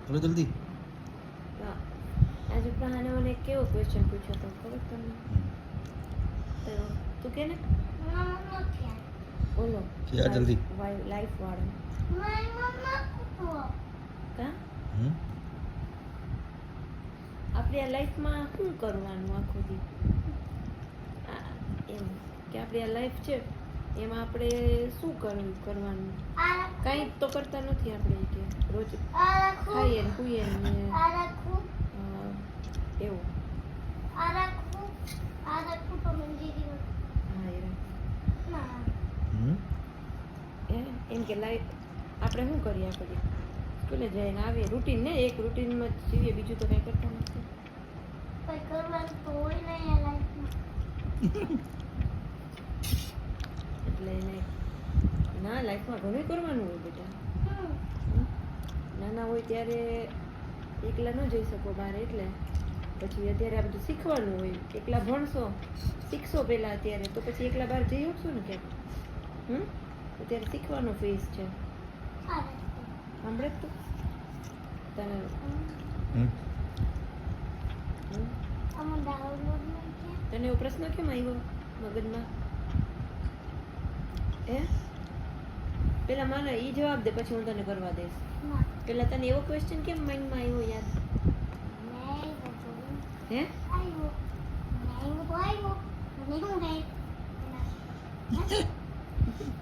चलो जल्दी। आज प्रहाने મને કેવો ક્વેશ્ચન પૂછ્યો તો ખબર તમને? તો તું કે ને બોલો क्या जल्दी? લાઈફ વાળો કા આપણે આ લાઈફમાં શું કરવાનું આખો દી એમ કે આપણી આ લાઈફ છે એમાં આપણે શું કરવાનું કાંઈ તો કરતા નથી આપણે કે રોજ ખાઈએ ને કૂઈએ ને એવું હા એમ કે લાઈફ આપણે શું કરીએ આખો દી સ્કૂલે જઈને આવીએ રૂટીન ને એક રૂટીનમાં જીવીએ બીજું તો કંઈ કરતા નથી એટલે એને ના લાઈફમાં ઘણું કરવાનું હોય બેટા નાના હોય ત્યારે એકલા ન જઈ શકો બહાર એટલે પછી અત્યારે આ બધું શીખવાનું હોય એકલા ભણશો શીખશો પહેલાં અત્યારે તો પછી એકલા બહાર જઈ શકશો ને ક્યાંક અત્યારે શીખવાનો ફેઝ છે સાંભળે જ તું તને તને એવો પ્રશ્ન કેમ આવ્યો મગજમાં પેલા મને એ જવાબ દે પછી હું તને કરવા દઈશ પેલા તને એવો ક્વેશ્ચન કેમ માઇન્ડમાં આવ્યો યાદ હે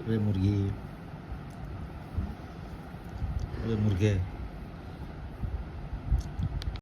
वे मुर्गी वे मुर्गे